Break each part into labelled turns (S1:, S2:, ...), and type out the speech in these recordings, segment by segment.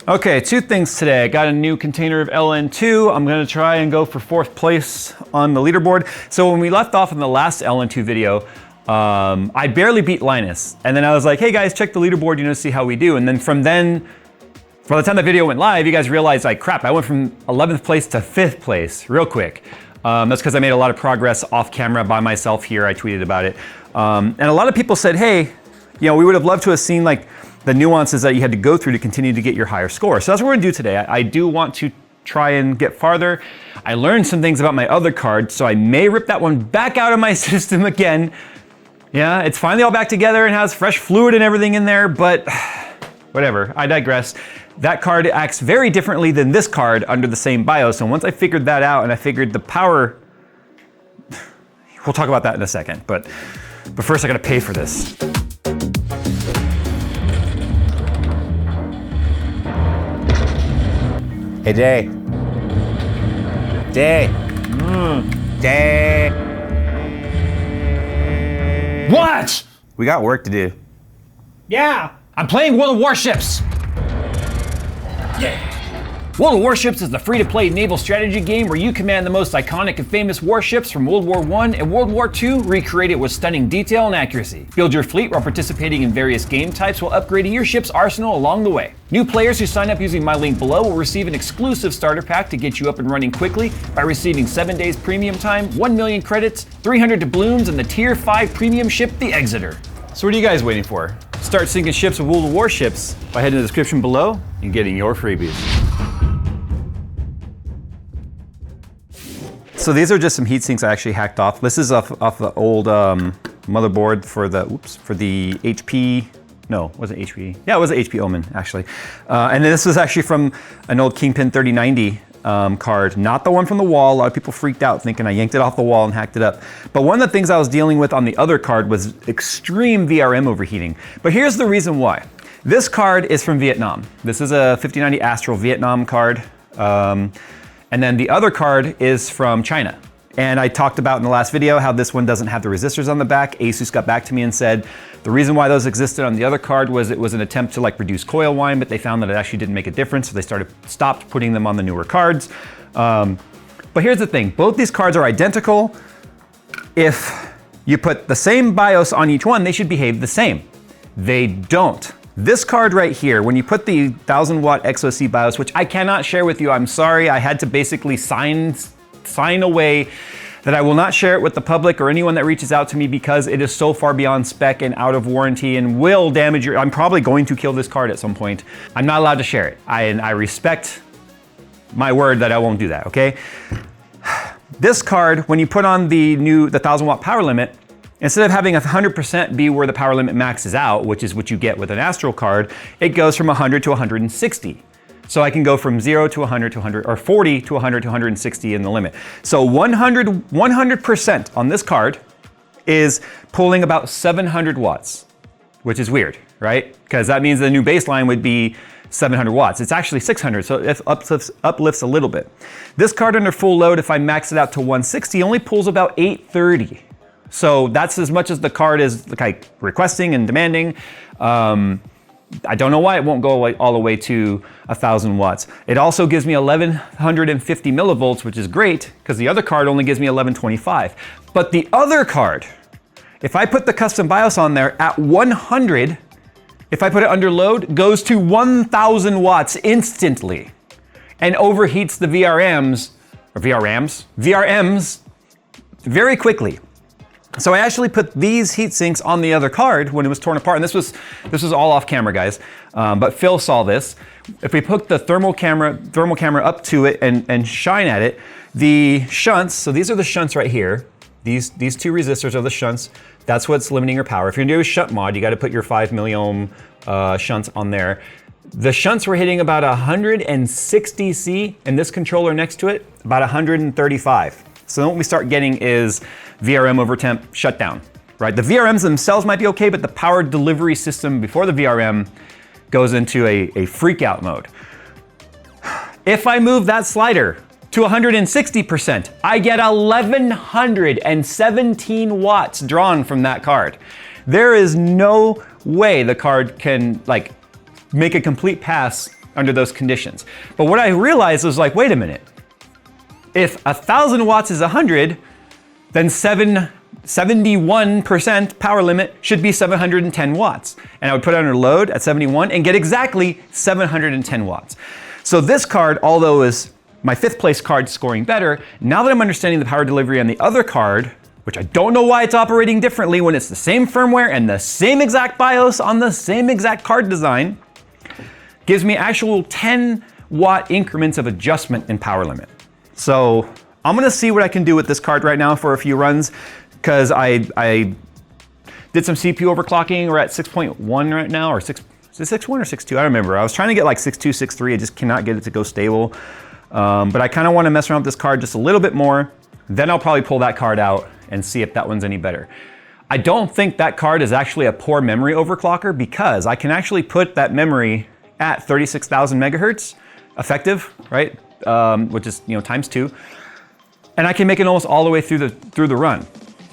S1: Okay, two things today. I got a new container of LN2. I'm gonna try and go for 4th place on the leaderboard. So when we left off in the last LN2 video, I barely beat Linus. And then I was like, hey guys, check the leaderboard, see how we do. And then from then, by the time the video went live, you guys realized like, crap, I went from 11th place to 5th place real quick. That's because I made a lot of progress off camera by myself here. I tweeted about it. And a lot of people said, hey, we would have loved to have seen like the nuances that you had to go through to continue to get your higher score. So that's what we're gonna do today. I do want to try and get farther. I learned some things about my other card, so I may rip that one back out of my system again. Yeah, it's finally all back together and has fresh fluid and everything in there, but whatever, I digress. That card acts very differently than this card under the same BIOS, and once I figured that out and I figured the power, we'll talk about that in a second, but first I gotta pay for this.
S2: Hey, Jay. Jay. Jay.
S1: What?
S2: We got work to do.
S1: Yeah, I'm playing World of Warships. Yeah. World of Warships is the free-to-play naval strategy game where you command the most iconic and famous warships from World War I and World War II, recreated with stunning detail and accuracy. Build your fleet while participating in various game types while upgrading your ship's arsenal along the way. New players who sign up using my link below will receive an exclusive starter pack to get you up and running quickly by receiving 7 days premium time, 1 million credits, 300 doubloons, and the Tier 5 premium ship, the Exeter. So what are you guys waiting for? Start sinking ships with World of Warships by heading to the description below and getting your freebies. So these are just some heat sinks I actually hacked off. This is off the old motherboard for the HP. No, was it HP? Yeah, it was an HP Omen actually. And this was actually from an old Kingpin 3090 card, not the one from the wall. A lot of people freaked out thinking I yanked it off the wall and hacked it up. But one of the things I was dealing with on the other card was extreme VRM overheating. But here's the reason why. This card is from Vietnam. This is a 5090 Astral Vietnam card. And then the other card is from China. And I talked about in the last video how this one doesn't have the resistors on the back. Asus got back to me and said the reason why those existed on the other card was it was an attempt to like reduce coil whine, but they found that it actually didn't make a difference, so they stopped putting them on the newer cards. But here's the thing, both these cards are identical. If you put the same BIOS on each one, they should behave the same. They don't. This card right here, when you put the 1000 watt XOC BIOS, which I cannot share with you, I'm sorry, I had to basically sign away that I will not share it with the public or anyone that reaches out to me because it is so far beyond spec and out of warranty and will damage I'm probably going to kill this card at some point. I'm not allowed to share it. I respect my word that I won't do that, okay? This card, when you put on the 1000 watt power limit, instead of having 100% be where the power limit maxes out, which is what you get with an Astral card, it goes from 100 to 160. So I can go from 0 to 100 to 100, or 40 to 100 to 160 in the limit. So 100% on this card is pulling about 700 watts, which is weird, right? Because that means the new baseline would be 700 watts. It's actually 600, so it uplifts a little bit. This card under full load, if I max it out to 160, only pulls about 830. So that's as much as the card is like requesting and demanding. I don't know why it won't go all the way to 1000 watts. It also gives me 1150 millivolts, which is great because the other card only gives me 1125. But the other card, if I put the custom BIOS on there at 100, if I put it under load, goes to 1000 watts instantly and overheats the VRMs very quickly. So I actually put these heat sinks on the other card when it was torn apart, and this was all off camera, guys. But Phil saw this. If we put the thermal camera up to it and shine at it, the shunts. So these are the shunts right here. These two resistors are the shunts. That's what's limiting your power. If you're gonna do a shunt mod, you got to put your 5 milliohm shunts on there. The shunts were hitting about 160 C, and this controller next to it about 135. So then what we start getting is VRM over temp shutdown, right? The VRMs themselves might be okay, but the power delivery system before the VRM goes into a freak out mode. If I move that slider to 160%, I get 1117 watts drawn from that card. There is no way the card can like make a complete pass under those conditions. But what I realized was like, wait a minute. If 1,000 watts is 100, then 71% power limit should be 710 watts. And I would put it under load at 71 and get exactly 710 watts. So this card, although is my 5th place card scoring better, now that I'm understanding the power delivery on the other card, which I don't know why it's operating differently when it's the same firmware and the same exact BIOS on the same exact card design, gives me actual 10 watt increments of adjustment in power limit. So I'm gonna see what I can do with this card right now for a few runs, because I did some CPU overclocking. We're at 6.1 right now, or is it 6.1 or 6.2? I don't remember. I was trying to get like 6.2, 6.3. I just cannot get it to go stable. But I kind of want to mess around with this card just a little bit more. Then I'll probably pull that card out and see if that one's any better. I don't think that card is actually a poor memory overclocker, because I can actually put that memory at 36,000 megahertz effective, right? Which is, times 2. And I can make it almost all the way through the run.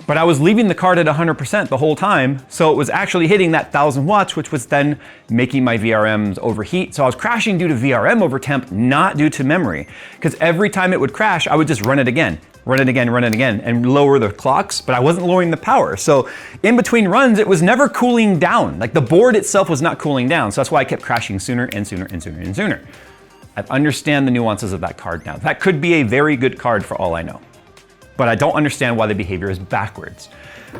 S1: But I was leaving the card at 100% the whole time, so it was actually hitting that 1,000 watts, which was then making my VRMs overheat. So I was crashing due to VRM overtemp, not due to memory. Because every time it would crash, I would just run it again, and lower the clocks, but I wasn't lowering the power. So in between runs, it was never cooling down. Like the board itself was not cooling down. So that's why I kept crashing sooner and sooner and sooner and sooner. I understand the nuances of that card now. That could be a very good card for all I know, but I don't understand why the behavior is backwards.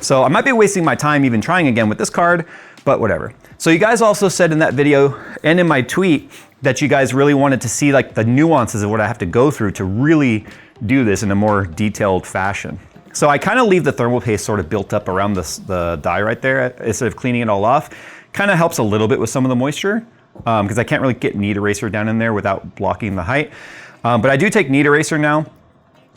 S1: So I might be wasting my time even trying again with this card, but whatever. So you guys also said in that video and in my tweet that you guys really wanted to see like the nuances of what I have to go through to really do this in a more detailed fashion. So I kind of leave the thermal paste sort of built up around the die right there instead of cleaning it all off. Kind of helps a little bit with some of the moisture, because I can't really get knead eraser down in there without blocking the height. But I do take knead eraser now,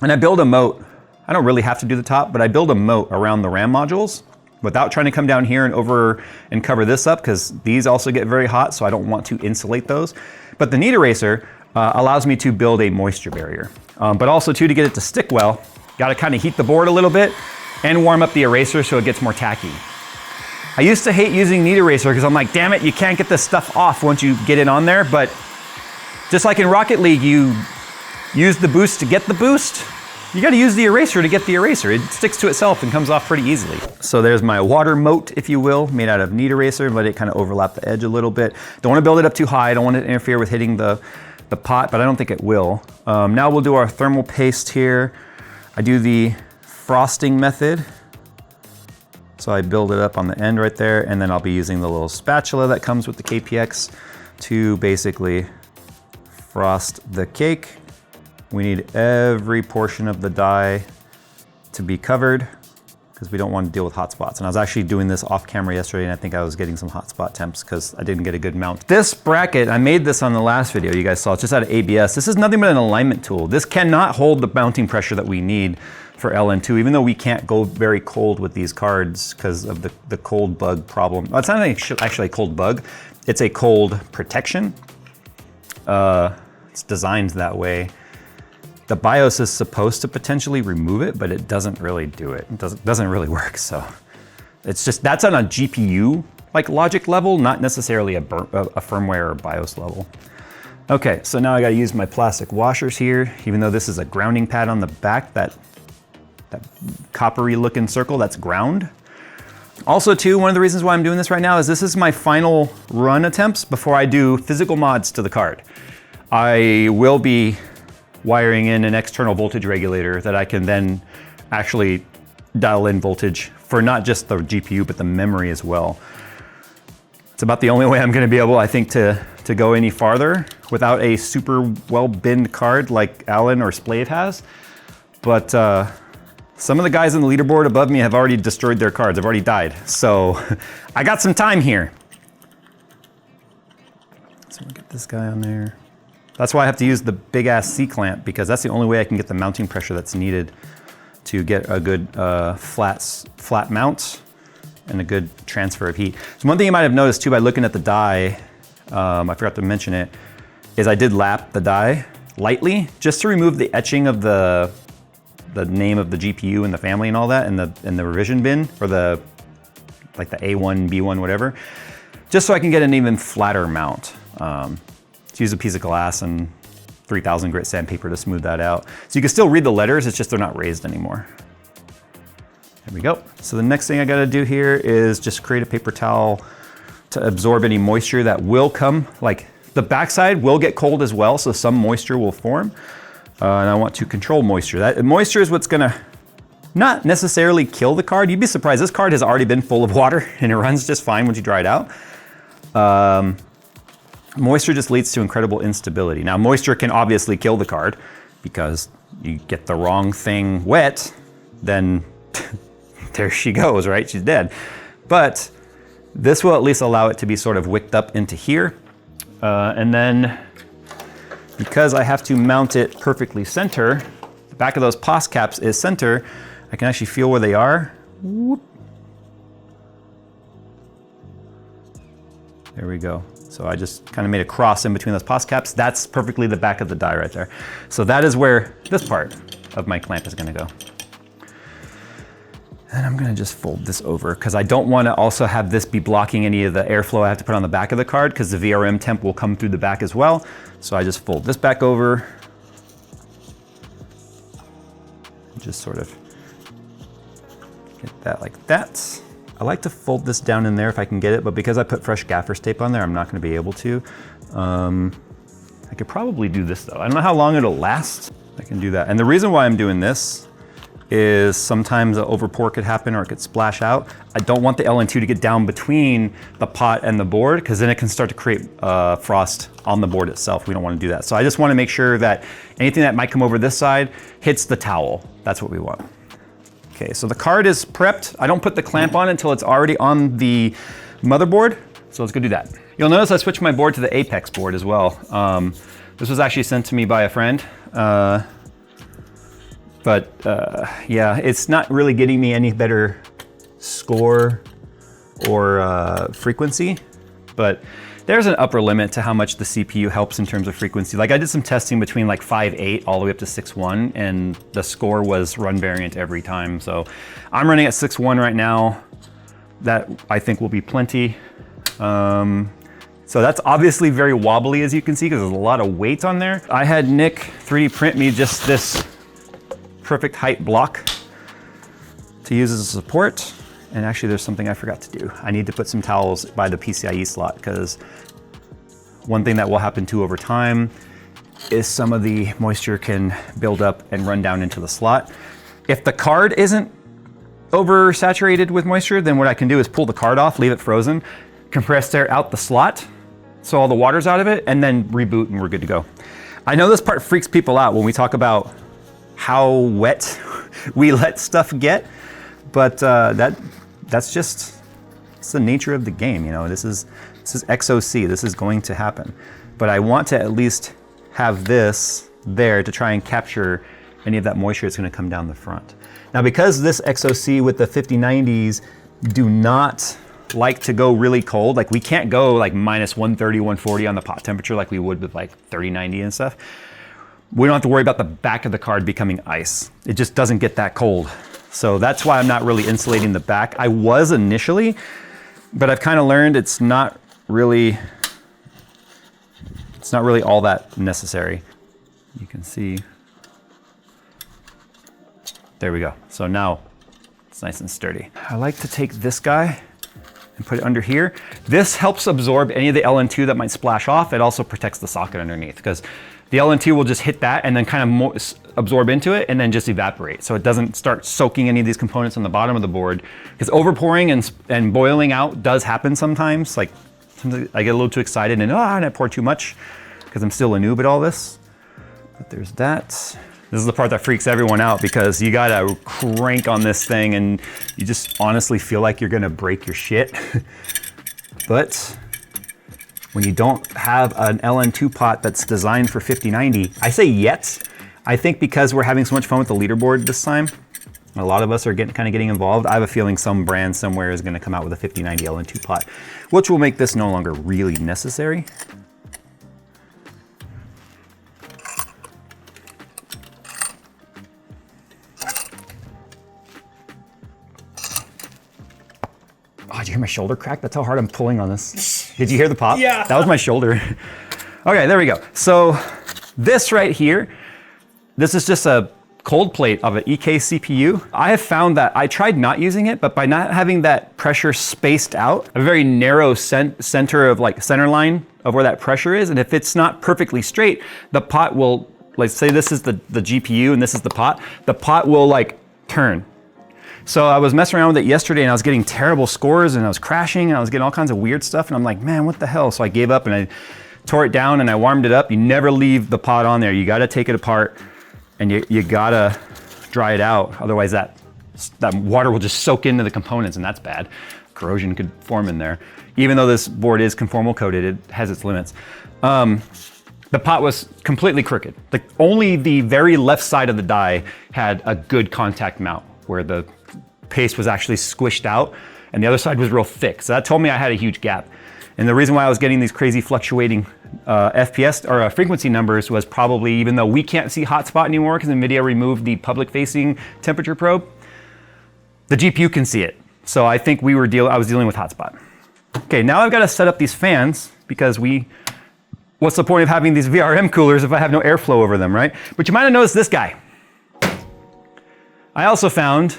S1: and I build a moat. I don't really have to do the top, but I build a moat around the RAM modules without trying to come down here and cover this up, because these also get very hot, so I don't want to insulate those. But the knead eraser allows me to build a moisture barrier. But also too, to get it to stick well, gotta kind of heat the board a little bit and warm up the eraser so it gets more tacky. I used to hate using knead eraser because I'm like, damn it, you can't get this stuff off once you get it on there. But just like in Rocket League, you use the boost to get the boost. You gotta use the eraser to get the eraser. It sticks to itself and comes off pretty easily. So there's my water moat, if you will, made out of knead eraser, but it kind of overlap the edge a little bit. Don't wanna build it up too high. I don't want it to interfere with hitting the pot, but I don't think it will. Now we'll do our thermal paste here. I do the frosting method. So I build it up on the end right there, and then I'll be using the little spatula that comes with the KPX to basically frost the cake. We need every portion of the die to be covered because we don't want to deal with hot spots. And I was actually doing this off camera yesterday, and I think I was getting some hot spot temps because I didn't get a good mount. This bracket, I made this on the last video you guys saw. It's just out of ABS. This is nothing but an alignment tool. This cannot hold the mounting pressure that we need for LN2, even though we can't go very cold with these cards because of the cold bug problem. Well, it's not actually a cold bug. It's a cold protection. It's designed that way. The BIOS is supposed to potentially remove it, but it doesn't really do it. It doesn't really work, so. It's just, that's on a GPU like logic level, not necessarily a firmware or BIOS level. Okay, so now I gotta use my plastic washers here, even though this is a grounding pad on the back, that coppery looking circle, that's ground. Also too, one of the reasons why I'm doing this right now is this is my final run attempts before I do physical mods to the card. I will be wiring in an external voltage regulator that I can then actually dial in voltage for not just the GPU, but the memory as well. It's about the only way I'm gonna be able, I think, to go any farther without a super well-binned card like Alan or Splave has. But some of the guys on the leaderboard above me have already destroyed their cards. I've already died. So I got some time here. So we'll get this guy on there. That's why I have to use the big ass C-clamp, because that's the only way I can get the mounting pressure that's needed to get a good flat mount and a good transfer of heat. So one thing you might have noticed too by looking at the die, I forgot to mention it, is I did lap the die lightly just to remove the etching of the name of the GPU and the family and all that in the revision bin, or like the A1, B1, whatever, just so I can get an even flatter mount. Just use a piece of glass and 3000 grit sandpaper to smooth that out. So you can still read the letters, it's just they're not raised anymore. There we go. So the next thing I gotta do here is just create a paper towel to absorb any moisture that will come, like the backside will get cold as well, so some moisture will form. And I want to control moisture. That moisture is what's gonna not necessarily kill the card. You'd be surprised, this card has already been full of water and it runs just fine once you dry it out. Moisture just leads to incredible instability. Now moisture can obviously kill the card because you get the wrong thing wet, then there she goes, right? She's dead. But this will at least allow it to be sort of wicked up into here. And then because I have to mount it perfectly center, the back of those POS caps is center, I can actually feel where they are. Whoop. There we go. So I just kind of made a cross in between those POS caps. That's perfectly the back of the die right there. So that is where this part of my clamp is gonna go. And I'm gonna just fold this over because I don't wanna also have this be blocking any of the airflow I have to put on the back of the card because the VRM temp will come through the back as well. So I just fold this back over. Just sort of get that like that. I like to fold this down in there if I can get it, but because I put fresh gaffer's tape on there, I'm not gonna be able to. I could probably do this though. I don't know how long it'll last. I can do that. And the reason why I'm doing this is sometimes an overpour could happen or it could splash out. I don't want the LN2 to get down between the pot and the board because then it can start to create frost on the board itself. We don't want to do that. So I just want to make sure that anything that might come over this side hits the towel. That's what we want. Okay, so the card is prepped. I don't put the clamp on until it's already on the motherboard. So let's go do that. You'll notice I switched my board to the Apex board as well. This was actually sent to me by a friend. Yeah, it's not really getting me any better score or frequency, but there's an upper limit to how much the CPU helps in terms of frequency. Like I did some testing between like 5.8 all the way up to 6.1 and the score was run variant every time. So I'm running at 6.1 right now. That I think will be plenty. So that's obviously very wobbly as you can see because there's a lot of weight on there. I had Nick 3D print me just this perfect height block to use as a support. And actually there's something I forgot to do. I need to put some towels by the PCIe slot because one thing that will happen too over time is some of the moisture can build up and run down into the slot. If the card isn't oversaturated with moisture, then what I can do is pull the card off, leave it frozen, compress air out the slot so all the water's out of it, and then reboot and we're good to go. I know this part freaks people out when we talk about how wet we let stuff get, but that's just, it's the nature of the game, you know. This is XOC, this is going to happen. But I want to at least have this there to try and capture any of that moisture that's gonna come down the front. Now because this XOC with the 5090s do not like to go really cold, like we can't go like minus 130, 140 on the pot temperature like we would with like 3090 and stuff. We don't have to worry about the back of the card becoming ice. It just doesn't get that cold. So that's why I'm not really insulating the back. I was initially, but I've kind of learned it's not really all that necessary. You can see, there we go. So now it's nice and sturdy. I like to take this guy and put it under here. This helps absorb any of the LN2 that might splash off. It also protects the socket underneath because the LN2 will just hit that and then kind of absorb into it and then just evaporate. So it doesn't start soaking any of these components on the bottom of the board. Because overpouring and boiling out does happen sometimes. Like sometimes I get a little too excited and I pour too much because I'm still a noob at all this. But there's that. This is the part that freaks everyone out because you gotta crank on this thing and you just honestly feel like you're gonna break your shit. But when you don't have an LN2 pot that's designed for 5090, I say yet, I think because we're having so much fun with the leaderboard this time, a lot of us are kind of getting involved. I have a feeling some brand somewhere is gonna come out with a 5090 LN2 pot, which will make this no longer really necessary. Oh, did you hear my shoulder crack? That's how hard I'm pulling on this. Did you hear the pop?
S3: Yeah.
S1: That was my shoulder. Okay, there we go. So this right here, this is just a cold plate of an EK CPU. I have found that I tried not using it, but by not having that pressure spaced out, a very narrow center of like center line of where that pressure is, and if it's not perfectly straight, the pot will, like say this is the GPU and this is the pot will like turn. So I was messing around with it yesterday and I was getting terrible scores and I was crashing and I was getting all kinds of weird stuff and I'm like, man, what the hell? So I gave up and I tore it down and I warmed it up. You never leave the pot on there. You gotta take it apart and you gotta dry it out. Otherwise that water will just soak into the components and that's bad. Corrosion could form in there. Even though this board is conformal coated, it has its limits. The pot was completely crooked. Like only the very left side of the die had a good contact mount where the paste was actually squished out and the other side was real thick. So that told me I had a huge gap. And the reason why I was getting these crazy fluctuating FPS or frequency numbers was probably, even though we can't see hotspot anymore because NVIDIA removed the public facing temperature probe, the GPU can see it. So I think I was dealing with hotspot. Okay, now I've got to set up these fans because what's the point of having these VRM coolers if I have no airflow over them, right? But you might have noticed this guy. I also found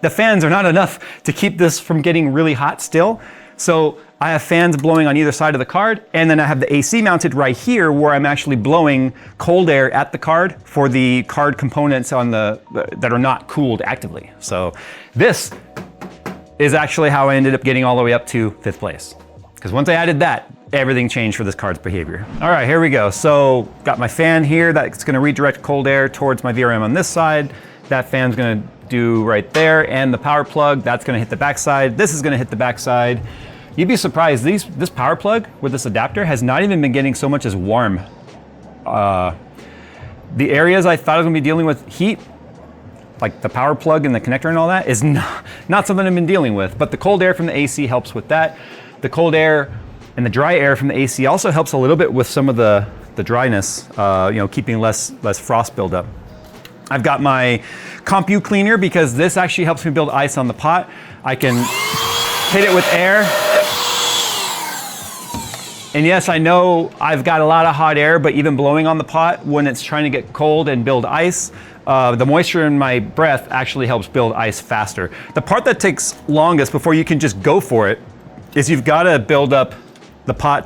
S1: the fans are not enough to keep this from getting really hot still. So I have fans blowing on either side of the card, and then I have the AC mounted right here where I'm actually blowing cold air at the card for the card components that are not cooled actively. So this is actually how I ended up getting all the way up to 5th place. Because once I added that, everything changed for this card's behavior. All right, here we go. So got my fan here that's gonna redirect cold air towards my VRM on this side. That fan's gonna do right there, and the power plug, that's gonna hit the backside. This is gonna hit the backside. You'd be surprised, this power plug with this adapter has not even been getting so much as warm. The areas I thought I was gonna be dealing with heat, like the power plug and the connector and all that, is not something I've been dealing with, but the cold air from the AC helps with that. The cold air and the dry air from the AC also helps a little bit with some of the dryness, keeping less frost buildup. I've got my Compu cleaner because this actually helps me build ice on the pot. I can hit it with air. And yes, I know I've got a lot of hot air, but even blowing on the pot when it's trying to get cold and build ice, the moisture in my breath actually helps build ice faster. The part that takes longest before you can just go for it is you've got to build the pot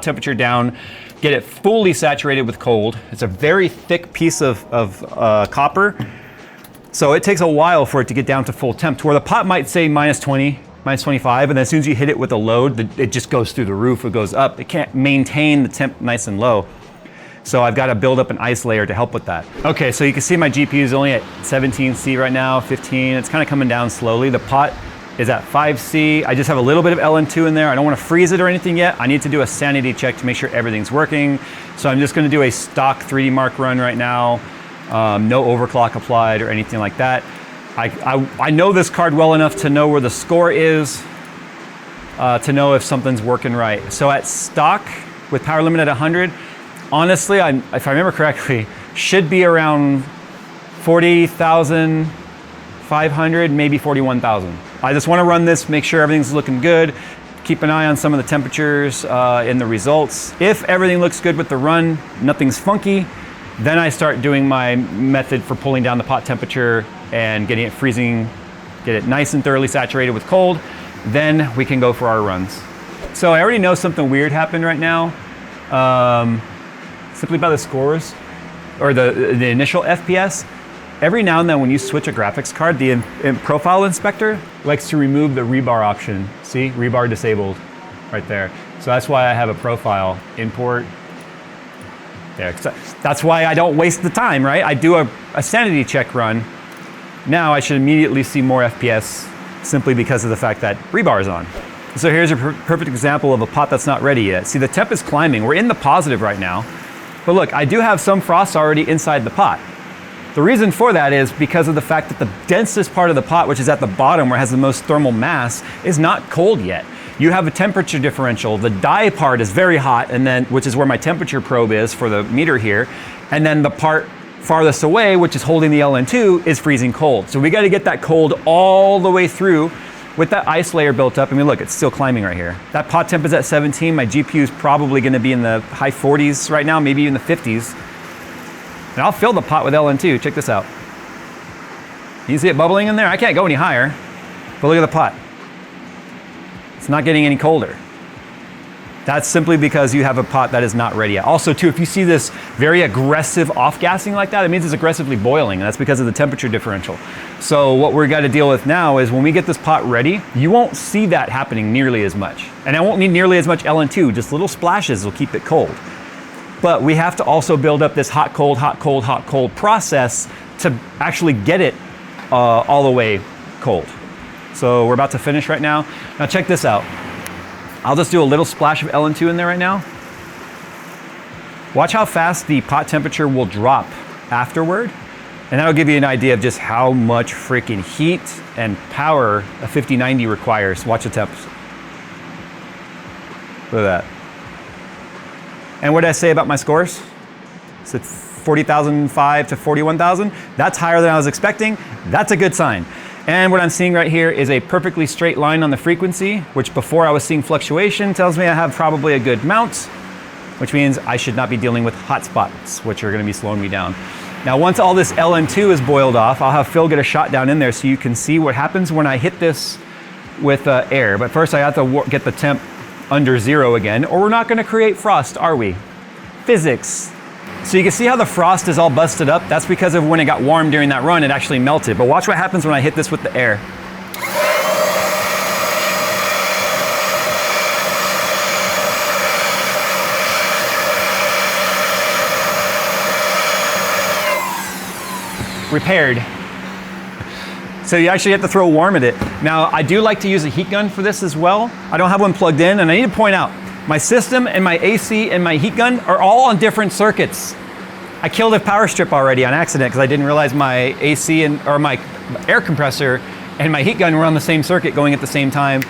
S1: temperature down, get it fully saturated with cold. It's a very thick piece of copper, so it takes a while for it to get down to full temp, to where the pot might say minus 20, minus 25, and then as soon as you hit it with a load, it just goes through the roof, it goes up. It can't maintain the temp nice and low. So I've got to build up an ice layer to help with that. Okay, so you can see my GPU is only at 17C right now, 15. It's kind of coming down slowly. The pot is at 5C. I just have a little bit of LN2 in there. I don't want to freeze it or anything yet. I need to do a sanity check to make sure everything's working. So I'm just going to do a stock 3D Mark run right now. No overclock applied or anything like that. I know this card well enough to know where the score is, to know if something's working right. So at stock with power limit at 100, honestly, if I remember correctly, should be around 40,500, maybe 41,000. I just want to run this, make sure everything's looking good, keep an eye on some of the temperatures in the results. If everything looks good with the run, nothing's funky, then I start doing my method for pulling down the pot temperature and getting it freezing, get it nice and thoroughly saturated with cold. Then we can go for our runs. So I already know something weird happened right now. Simply by the scores, or the initial FPS. Every now and then when you switch a graphics card, the profile inspector likes to remove the rebar option. See, rebar disabled right there. So that's why I have a profile import there. That's why I don't waste the time, right? I do a sanity check run. Now I should immediately see more FPS simply because of the fact that rebar is on. So here's a perfect example of a pot that's not ready yet. See, the temp is climbing. We're in the positive right now. But look, I do have some frost already inside the pot. The reason for that is because of the fact that the densest part of the pot, which is at the bottom where it has the most thermal mass, is not cold yet. You have a temperature differential. The die part is very hot, and then, which is where my temperature probe is for the meter here. And then the part farthest away, which is holding the LN2, is freezing cold. So we got to get that cold all the way through with that ice layer built up, I mean, look, it's still climbing right here. That pot temp is at 17. My GPU is probably gonna be in the high 40s right now, maybe even the 50s. And I'll fill the pot with LN2, check this out. You see it bubbling in there? I can't go any higher, but look at the pot. It's not getting any colder. That's simply because you have a pot that is not ready yet. Also too, if you see this very aggressive off-gassing like that, it means it's aggressively boiling, and that's because of the temperature differential. So what we're gonna deal with now is when we get this pot ready, you won't see that happening nearly as much. And I won't need nearly as much LN2, just little splashes will keep it cold. But we have to also build up this hot, cold, hot, cold, hot, cold process to actually get it all the way cold. So we're about to finish right now. Now check this out. I'll just do a little splash of LN2 in there right now. Watch how fast the pot temperature will drop afterward. And that'll give you an idea of just how much freaking heat and power a 5090 requires. Watch the temps. Look at that. And what did I say about my scores? Is it 40,005 to 41,000? That's higher than I was expecting. That's a good sign. And what I'm seeing right here is a perfectly straight line on the frequency, which before I was seeing fluctuation tells me I have probably a good mount, which means I should not be dealing with hot spots, which are gonna be slowing me down. Now, once all this LN2 is boiled off, I'll have Phil get a shot down in there so you can see what happens when I hit this with air. But first I have to get the temp under 0 again, or we're not gonna create frost, are we? Physics. So you can see how the frost is all busted up. That's because of when it got warm during that run, it actually melted. But watch what happens when I hit this with the air. Repaired. So you actually have to throw warm at it. Now, I do like to use a heat gun for this as well. I don't have one plugged in, and I need to point out, my system and my AC and my heat gun are all on different circuits. I killed a power strip already on accident because I didn't realize my AC or my air compressor and my heat gun were on the same circuit going at the same time.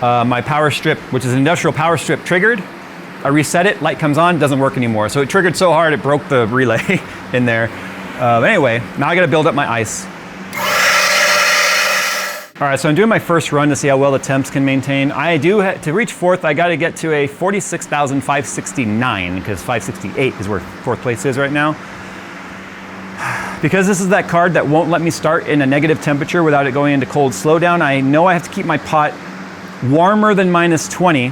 S1: My power strip, which is an industrial power strip, triggered. I reset it, light comes on, doesn't work anymore. So it triggered so hard it broke the relay in there. But anyway, now I gotta build up my ice. All right, so I'm doing my first run to see how well the temps can maintain. I do, to reach fourth, I gotta get to a 46,569 because 568 is where fourth place is right now. Because this is that card that won't let me start in a negative temperature without it going into cold slowdown, I know I have to keep my pot warmer than -20.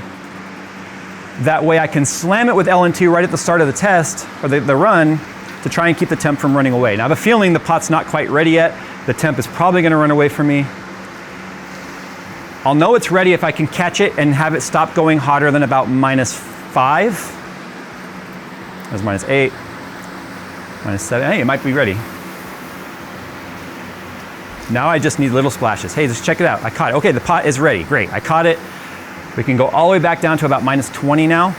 S1: That way I can slam it with LN2 right at the start of the test, or the run, to try and keep the temp from running away. Now I have a feeling the pot's not quite ready yet. The temp is probably gonna run away from me. I'll know it's ready if I can catch it and have it stop going hotter than about -5. That's -8, -7. Hey, it might be ready. Now I just need little splashes. Hey, just check it out. I caught it. Okay, the pot is ready. Great, I caught it. We can go all the way back down to about -20 now.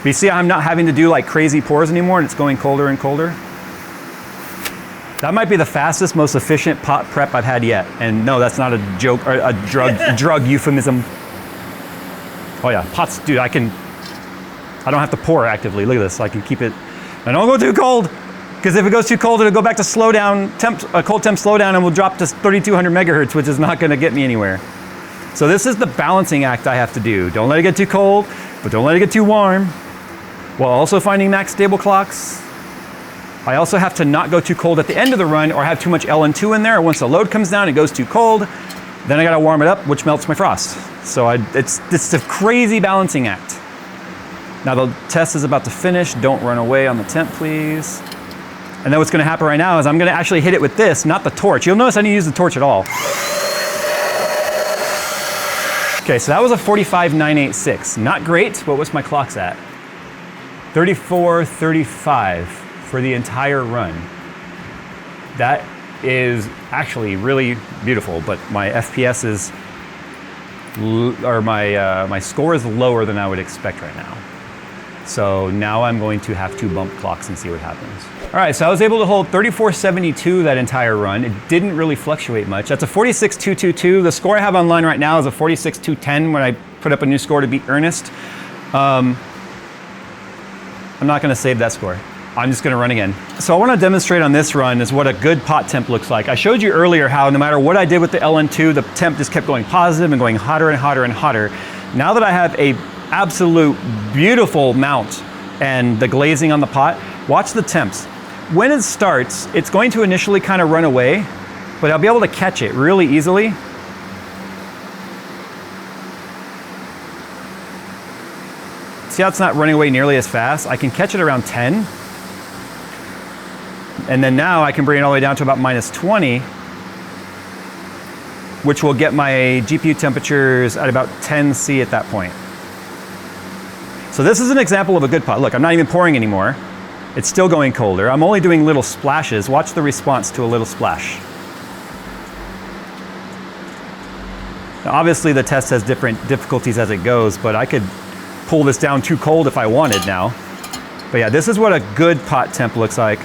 S1: But you see I'm not having to do like crazy pours anymore and it's going colder and colder. That might be the fastest, most efficient pot prep I've had yet. And no, that's not a joke or a drug euphemism. Oh yeah, pots, dude, I don't have to pour actively. Look at this, I can keep it. And don't go too cold, because if it goes too cold, it'll go back to slow down, cold temp slowdown, and we'll drop to 3,200 megahertz, which is not gonna get me anywhere. So this is the balancing act I have to do. Don't let it get too cold, but don't let it get too warm, while also finding max stable clocks. I also have to not go too cold at the end of the run or have too much LN2 in there. Once the load comes down, it goes too cold. Then I gotta warm it up, which melts my frost. So it's a crazy balancing act. Now the test is about to finish. Don't run away on the temp, please. And then what's gonna happen right now is I'm gonna actually hit it with this, not the torch. You'll notice I didn't use the torch at all. Okay, so that was a 45,986. Not great, but what's my clocks at? 34:35 for the entire run. That is actually really beautiful, but my FPS is, or my score is lower than I would expect right now. So now I'm going to have to bump clocks and see what happens. All right, so I was able to hold 3472 that entire run. It didn't really fluctuate much. That's a 46,222. The score I have online right now is a 46,210 when I put up a new score to beat Ernest. I'm not gonna save that score. I'm just gonna run again. So I wanna demonstrate on this run is what a good pot temp looks like. I showed you earlier how no matter what I did with the LN2, the temp just kept going positive and going hotter and hotter and hotter. Now that I have a absolute beautiful mount and the glazing on the pot, watch the temps. When it starts, it's going to initially kind of run away, but I'll be able to catch it really easily. See how it's not running away nearly as fast? I can catch it around 10. And then now I can bring it all the way down to about -20, which will get my GPU temperatures at about 10 C at that point. So this is an example of a good pot. Look, I'm not even pouring anymore. It's still going colder. I'm only doing little splashes. Watch the response to a little splash. Now, obviously the test has different difficulties as it goes, but I could pull this down too cold if I wanted now. But yeah, this is what a good pot temp looks like,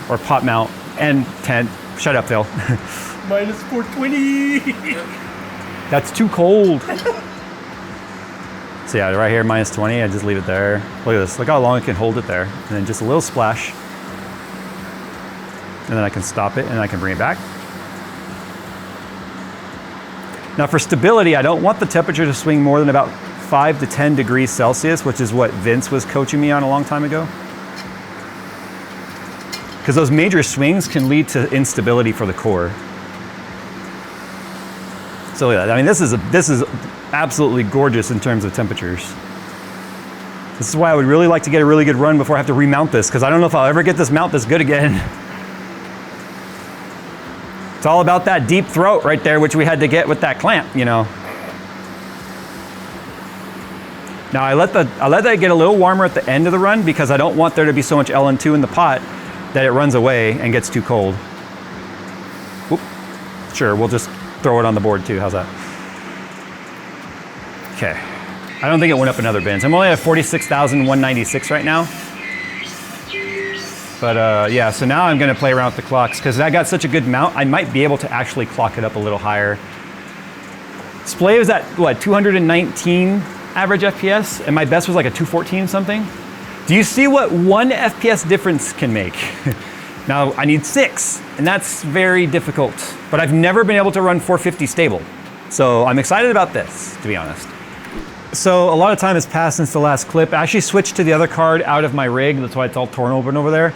S1: or pot mount and tent. Shut up, Phil.
S3: -420.
S1: That's too cold. So yeah, right here, -20, I just leave it there. Look at this, look how long it can hold it there. And then just a little splash. And then I can stop it and I can bring it back. Now for stability, I don't want the temperature to swing more than about 5 to 10 degrees Celsius, which is what Vince was coaching me on a long time ago. Because those major swings can lead to instability for the core. So yeah, I mean, this is absolutely gorgeous in terms of temperatures. This is why I would really like to get a really good run before I have to remount this, because I don't know if I'll ever get this mount this good again. It's all about that deep throat right there, which we had to get with that clamp, you know. Now I let that get a little warmer at the end of the run because I don't want there to be so much LN2 in the pot that it runs away and gets too cold. Oop. Sure, we'll just throw it on the board too. How's that? Okay. I don't think it went up another bins. I'm only at 46,196 right now. But yeah, so now I'm gonna play around with the clocks because I got such a good mount, I might be able to actually clock it up a little higher. Display was at what, 219 average FPS, and my best was like a 214 something. Do you see what 1 FPS difference can make? Now I need 6, and that's very difficult. But I've never been able to run 450 stable. So I'm excited about this, to be honest. So a lot of time has passed since the last clip. I actually switched to the other card out of my rig. That's why it's all torn open over there.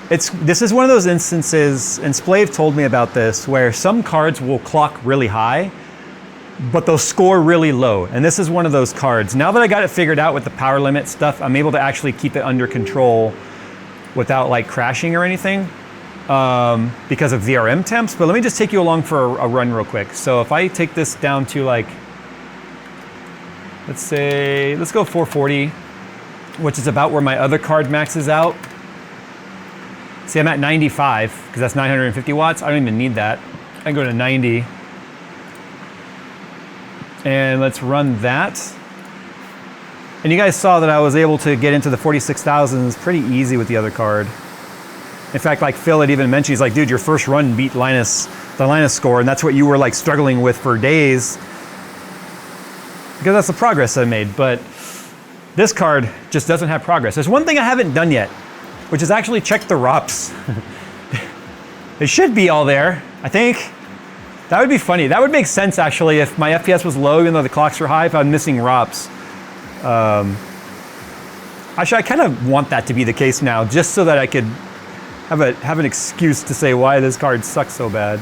S1: This is one of those instances, and Splave told me about this, where some cards will clock really high, but they'll score really low. And this is one of those cards. Now that I got it figured out with the power limit stuff, I'm able to actually keep it under control without like crashing or anything because of VRM temps. But let me just take you along for a run real quick. So if I take this down to like, let's go 440, which is about where my other card maxes out. See, I'm at 95 because that's 950 watts. I don't even need that. I can go to 90. And let's run that. And you guys saw that I was able to get into the 46,000s pretty easy with the other card. In fact, like Phil had even mentioned, he's like, dude, your first run beat the Linus score, and that's what you were like struggling with for days. Because that's the progress I made, but this card just doesn't have progress. There's one thing I haven't done yet, which is actually check the ROPS. It should be all there, I think. That would be funny. That would make sense, actually, if my FPS was low, even though the clocks were high, if I'm missing ROPS. Actually, I kind of want that to be the case now, just so that I could have an excuse to say why this card sucks so bad.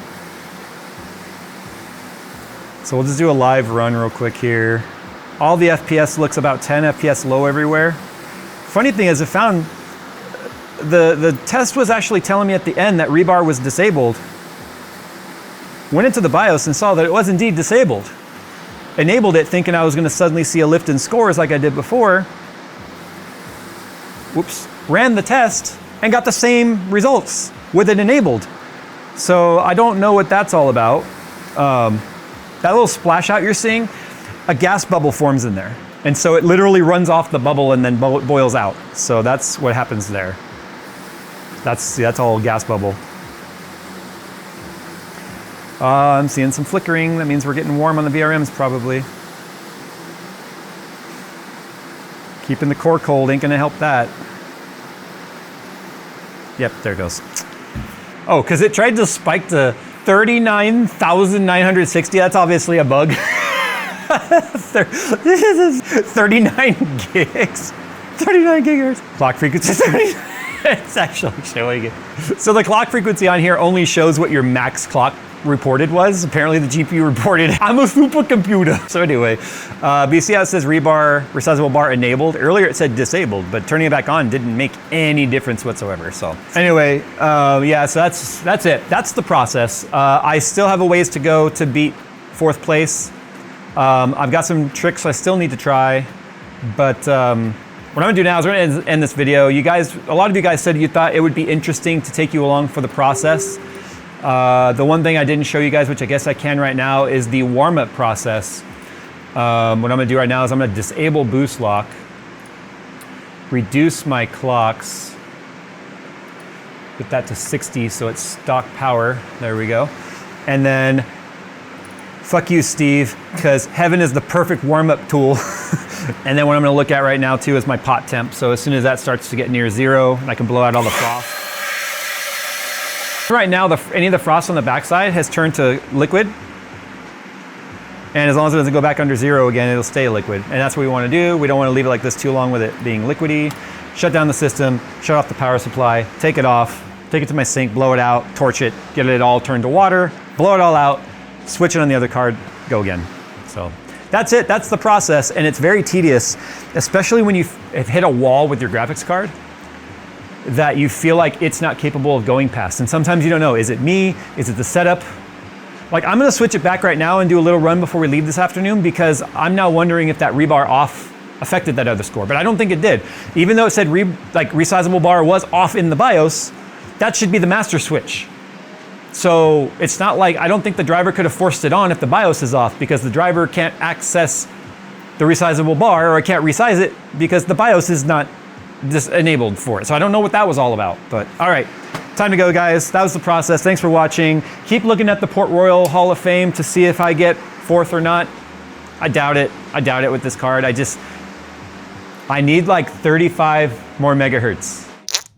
S1: So we'll just do a live run real quick here. All the FPS looks about 10 FPS low everywhere. Funny thing is, I found the test was actually telling me at the end that rebar was disabled. Went into the BIOS and saw that it was indeed disabled. Enabled it thinking I was going to suddenly see a lift in scores like I did before. Whoops. Ran the test and got the same results with it enabled. So I don't know what that's all about. That little splash out you're seeing, a gas bubble forms in there. And so it literally runs off the bubble and then boils out. So that's what happens there. That's all gas bubble. I'm seeing some flickering. That means we're getting warm on the VRMs probably. Keeping the core cold ain't gonna help that. Yep, there it goes. Oh, because it tried to spike to 39,960. That's obviously a bug. This is 39 gigs. 39 gigahertz. Clock frequency 30. It's actually showing it. So the clock frequency on here only shows what your max clock reported was. Apparently the GPU reported, I'm a supercomputer. So anyway, but you see how it says rebar, resizable bar enabled? Earlier it said disabled, but turning it back on didn't make any difference whatsoever. So anyway, yeah, so that's it. That's the process. I still have a ways to go to beat 4th place. I've got some tricks I still need to try, but what I'm gonna do now is we're gonna end this video. You guys, a lot of you guys said you thought it would be interesting to take you along for the process. The one thing I didn't show you guys, which I guess I can right now, is the warm-up process. What I'm gonna do right now is I'm gonna disable boost lock, reduce my clocks, get that to 60 so it's stock power, there we go. And then, fuck you, Steve, because Heaven is the perfect warm-up tool. And then what I'm gonna look at right now too is my pot temp. So as soon as that starts to get near 0, I can blow out all the frost. Right now, any of the frost on the backside has turned to liquid. And as long as it doesn't go back under 0 again, it'll stay liquid. And that's what we want to do. We don't want to leave it like this too long with it being liquidy. Shut down the system, shut off the power supply, take it off, take it to my sink, blow it out, torch it, get it all turned to water, blow it all out, switch it on the other card, go again. So that's it, that's the process. And it's very tedious, especially when you've hit a wall with your graphics card that you feel like it's not capable of going past. And sometimes you don't know, is it me? Is it the setup? Like I'm gonna switch it back right now and do a little run before we leave this afternoon because I'm now wondering if that rebar off affected that other score, but I don't think it did. Even though it said resizable bar was off in the BIOS, that should be the master switch. So it's not like, I don't think the driver could have forced it on if the BIOS is off because the driver can't access the resizable bar or I can't resize it because the BIOS is not just enabled for it. So I don't know what that was all about, but all right, time to go guys. That was the process. Thanks for watching. Keep looking at the Port Royal Hall of Fame to see if I get 4th or not. I doubt it. I doubt it with this card. I need like 35 more megahertz.